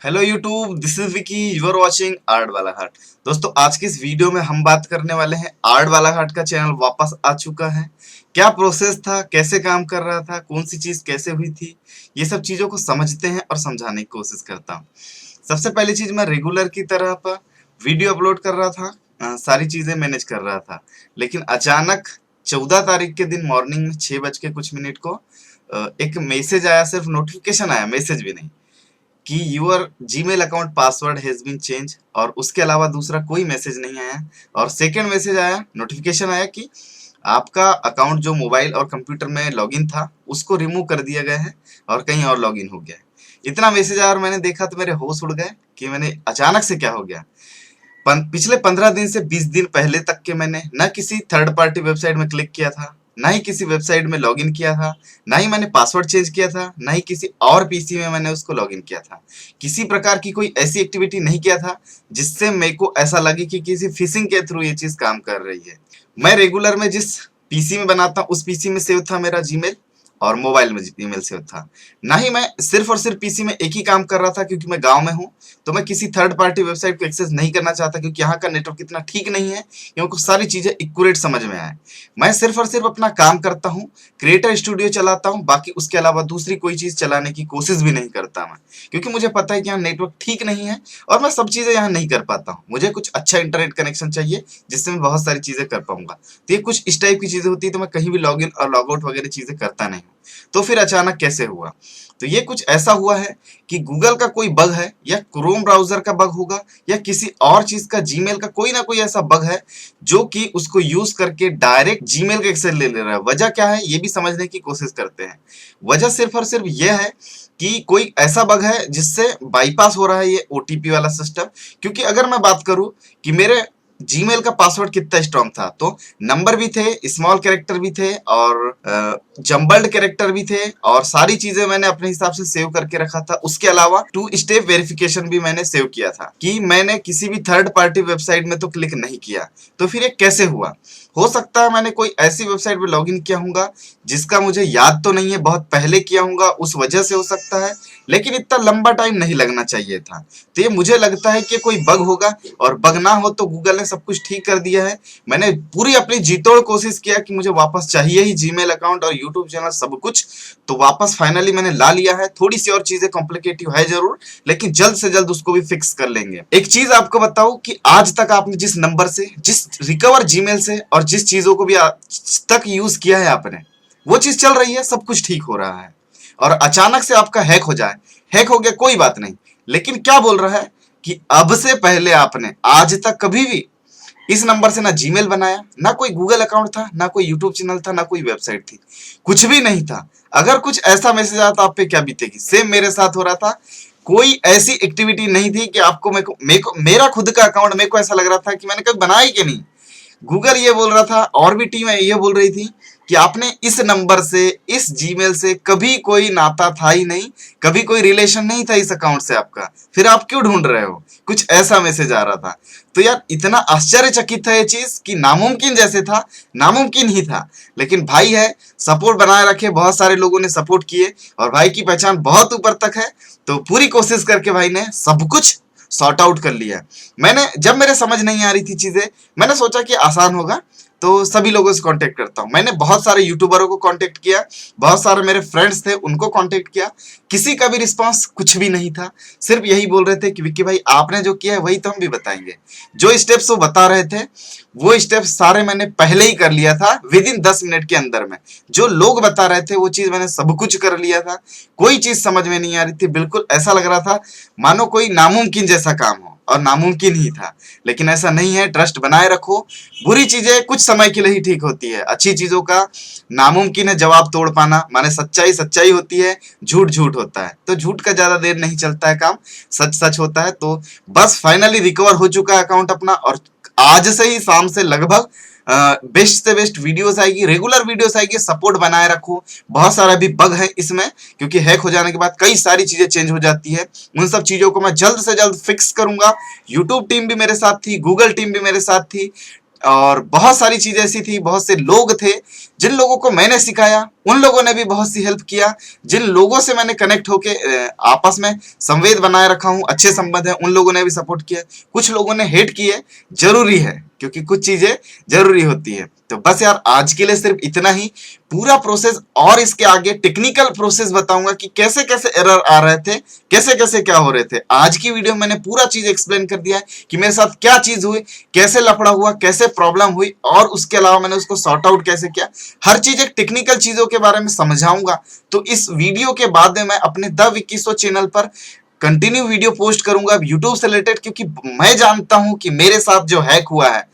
Hello YouTube, this is Vicky, you are watching art वाला हाट। दोस्तों, आज की इस वीडियो में हम बात करने वाले हैं आर्ट वाला हाट का चैनल वापस आ चुका है। क्या प्रोसेस था, कैसे काम कर रहा था, कौन सी चीज कैसे हुई थी, ये सब चीजों को समझते हैं और समझाने की कोशिश करता हूँ। सबसे पहली चीज, मैं रेगुलर की तरह पर वीडियो अपलोड कर रहा था, सारी चीजें मैनेज कर रहा था। लेकिन अचानक 14 तारीख के दिन मॉर्निंग में 6 बज के कुछ मिनट को एक मैसेज आया, सिर्फ नोटिफिकेशन आया, मैसेज भी नहीं, कि your Gmail account password has been change. और उसके अलावा दूसरा कोई मैसेज नहीं आया। और सेकंड मैसेज आया, नोटिफिकेशन आया कि आपका अकाउंट जो मोबाइल और कंप्यूटर में लॉगिन था उसको रिमूव कर दिया गया है और कहीं और लॉगिन हो गया है। इतना मैसेज आया और मैंने देखा तो मेरे होश उड़ गए कि मैंने अचानक से क्या हो गया। पिछले 15 दिन से 20 दिन पहले तक के मैंने न किसी थर्ड पार्टी वेबसाइट में क्लिक किया था, ना ही किसी वेबसाइट में लॉगिन किया था, ना ही मैंने पासवर्ड चेंज किया था, ना ही किसी और पीसी में मैंने उसको लॉगिन किया था। किसी प्रकार की कोई ऐसी एक्टिविटी नहीं किया था जिससे मेरे को ऐसा लगे कि किसी फिशिंग के थ्रू ये चीज काम कर रही है। मैं रेगुलर में जिस पीसी में बनाता हूँ उस पीसी में सेव था मेरा जीमेल, और मोबाइल में ईमेल सेव था। ना ही मैं सिर्फ और सिर्फ पीसी में एक ही काम कर रहा था, क्योंकि मैं गांव में हूँ तो मैं किसी थर्ड पार्टी वेबसाइट को एक्सेस नहीं करना चाहता, क्योंकि यहाँ का नेटवर्क इतना ठीक नहीं है कि उनको सारी चीजें एक्यूरेट समझ में आए। मैं सिर्फ और सिर्फ अपना काम करता हूँ, क्रिएटर स्टूडियो चलाता हूँ, बाकी उसके अलावा दूसरी कोई चीज चलाने की कोशिश भी नहीं करता मैं, क्योंकि मुझे पता है कि यहाँ नेटवर्क ठीक नहीं है और मैं सब चीजें यहाँ नहीं कर पाता हूँ। मुझे कुछ अच्छा इंटरनेट कनेक्शन चाहिए जिससे मैं बहुत सारी चीजें कर पाऊंगा। तो ये कुछ इस टाइप की चीजें होती है, तो मैं कहीं भी लॉग इन और लॉग आउट वगैरह चीजें करता नहीं हूँ। तो फिर अचानक कैसे हुआ? तो ये कुछ ऐसा हुआ है कि गूगल का कोई बग है, या क्रोम ब्राउजर का बग होगा, या किसी और चीज का, जीमेल का कोई ना कोई ऐसा बग है जो कि उसको यूज करके डायरेक्ट जीमेल का एक्सेस ले रहा है। वजह क्या है ये भी समझने की कोशिश करते हैं। वजह सिर्फ और सिर्फ यह है कि कोई ऐसा बग है जिससे बाईपास हो रहा है ये ओटीपी वाला सिस्टम। क्योंकि अगर मैं बात करूं कि मेरे जीमेल का पासवर्ड कितना स्ट्रांग था, तो नंबर भी थे, स्मॉल कैरेक्टर भी थे, और जम्बल्ड कैरेक्टर भी थे, और सारी चीजें मैंने अपने हिसाब से सेव करके रखा था। उसके अलावा 2 स्टेप वेरिफिकेशन भी मैंने सेव किया था कि मैंने किसी भी थर्ड पार्टी वेबसाइट में तो क्लिक नहीं किया। तो फिर ये कैसे हुआ? हो सकता है मैंने कोई ऐसी वेबसाइट पे लॉगिन किया होगा जिसका मुझे याद तो नहीं है, बहुत पहले किया होगा, उस वजह से हो सकता है। लेकिन इतना लंबा टाइम नहीं लगना चाहिए था। तो ये मुझे लगता है कि कोई बग होगा, और बग ना हो तो गूगल ने सब कुछ ठीक कर दिया है। मैंने पूरी अपनी जीतोड़ कोशिश किया कि मुझे वापस चाहिए ही जीमेल अकाउंट और यूट्यूब चैनल सब कुछ, तो वापस फाइनली मैंने ला लिया है। थोड़ी सी और चीजें कॉम्प्लिकेटिव है जरूर, लेकिन जल्द से जल्द उसको भी फिक्स कर लेंगे। एक चीज आपको बताऊं कि आज तक आपने जिस नंबर से, जिस रिकवर जीमेल से और जिस चीजों को भी आज तक यूज किया है आपने, वो चीज चल रही है, सब कुछ ठीक हो रहा है। और अचानक से आपका हैक हो जाए, हैक हो गया कोई बात नहीं, लेकिन क्या बोल रहा है कि अब से पहले आपने आज तक कभी भी इस नंबर से ना जीमेल बनाया, ना कोई गूगल अकाउंट था, ना कोई यूट्यूब चैनल था, ना कोई वेबसाइट थी, कुछ भी नहीं था। अगर कुछ ऐसा मैसेज आया तो आप पे क्या बीतेगी? सेम मेरे साथ हो रहा था। कोई ऐसी एक्टिविटी नहीं थी कि आपको मेरा खुद का अकाउंट, मेरे को ऐसा लग रहा था कि मैंने कभी बनाया ही कि नहीं। गूगल ये बोल रहा था और भी टीम ये बोल रही थी कि आपने इस नंबर से, इस जीमेल से कभी कोई नाता था ही नहीं, कभी कोई रिलेशन नहीं था इस अकाउंट से आपका, फिर आप क्यों ढूंढ रहे हो? कुछ ऐसा मैसेज आ रहा था। तो यार इतना आश्चर्यचकित था ये चीज कि नामुमकिन जैसे था, नामुमकिन ही था। लेकिन भाई है, सपोर्ट बनाए रखे, बहुत सारे लोगों ने सपोर्ट किए, और भाई की पहचान बहुत ऊपर तक है। तो पूरी कोशिश करके भाई ने सब कुछ सॉर्ट आउट कर लिया। मैंने जब मेरे समझ नहीं आ रही थी चीजें, मैंने सोचा कि आसान होगा तो सभी लोगों से कांटेक्ट करता हूं। मैंने बहुत सारे यूट्यूबरों को कांटेक्ट किया, बहुत सारे मेरे फ्रेंड्स थे उनको कांटेक्ट किया, किसी का भी रिस्पांस कुछ भी नहीं था। सिर्फ यही बोल रहे थे कि विक्की भाई आपने जो किया है वही तो हम भी बताएंगे। जो स्टेप्स वो बता रहे थे वो स्टेप्स सारे मैंने पहले ही कर लिया था, विद इन 10 मिनट के अंदर में। जो लोग बता रहे थे वो चीज मैंने सब कुछ कर लिया था। कोई चीज समझ में नहीं आ रही थी, बिल्कुल ऐसा लग रहा था मानो कोई नामुमकिन जैसा काम हो, और नामुमकिन ही था। लेकिन ऐसा नहीं है, ट्रस्ट बनाए रखो। बुरी चीजें कुछ समय के लिए ही ठीक होती है, अच्छी चीजों का नामुमकिन है जवाब तोड़ पाना। माने सच्चाई सच्चाई होती है, झूठ झूठ होता है। तो झूठ का ज्यादा देर नहीं चलता है काम, सच सच होता है। तो बस फाइनली रिकवर हो चुका है अकाउंट अपना, और आज से ही शाम से लगभग बेस्ट से बेस्ट वीडियोस आएगी, रेगुलर वीडियोस आएगी। सपोर्ट बनाए रखो। बहुत सारा भी बग है इसमें, क्योंकि हैक हो जाने के बाद कई सारी चीजें चेंज हो जाती है। उन सब चीजों को मैं जल्द से जल्द फिक्स करूंगा। यूट्यूब टीम भी मेरे साथ थी, गूगल टीम भी मेरे साथ थी, और बहुत सारी चीजें ऐसी थी, बहुत से लोग थे जिन लोगों को मैंने सिखाया उन लोगों ने भी बहुत सी हेल्प किया। जिन लोगों से मैंने कनेक्ट होके आपस में संवेद बनाए रखा हूं, अच्छे संबंध है, उन लोगों ने भी सपोर्ट किया। कुछ लोगों ने हेट किए, जरूरी है क्योंकि कुछ चीजें जरूरी होती है। तो बस यार आज के लिए सिर्फ इतना ही। पूरा प्रोसेस और इसके आगे टेक्निकल प्रोसेस बताऊंगा कि कैसे कैसे एरर आ रहे थे, कैसे कैसे क्या हो रहे थे। आज की वीडियो में मैंने पूरा चीज एक्सप्लेन कर दिया है कि मेरे साथ क्या चीज हुई, कैसे लफड़ा हुआ, कैसे प्रॉब्लम हुई और उसके अलावा मैंने उसको सॉर्ट आउट कैसे किया। हर चीज एक टेक्निकल चीजों के बारे में समझाऊंगा। तो इस वीडियो के बाद में मैं अपने द विकीसो चैनल पर कंटिन्यू वीडियो पोस्ट करूंगा यूट्यूब से रिलेटेड, क्योंकि मैं जानता हूं कि मेरे साथ जो हैक हुआ है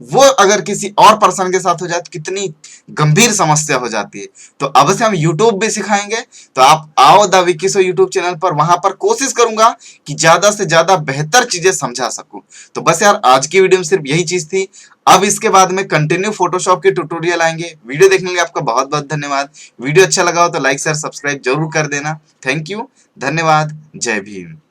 वो अगर किसी और पर्सन के साथ हो जाए तो कितनी गंभीर समस्या हो जाती है। तो अब से हम यूट्यूब भी सिखाएंगे। तो आप आओ द विकीसो यूट्यूब चैनल पर, वहां पर कोशिश करूंगा कि ज्यादा से ज्यादा बेहतर चीजें समझा सकूं। तो बस यार आज की वीडियो में सिर्फ यही चीज थी। अब इसके बाद में कंटिन्यू फोटोशॉप के ट्यूटोरियल आएंगे। वीडियो देखने के लिए आपका बहुत बहुत धन्यवाद। वीडियो अच्छा लगा हो तो लाइक शेयर सब्सक्राइब जरूर कर देना। थैंक यू, धन्यवाद, जय भीम।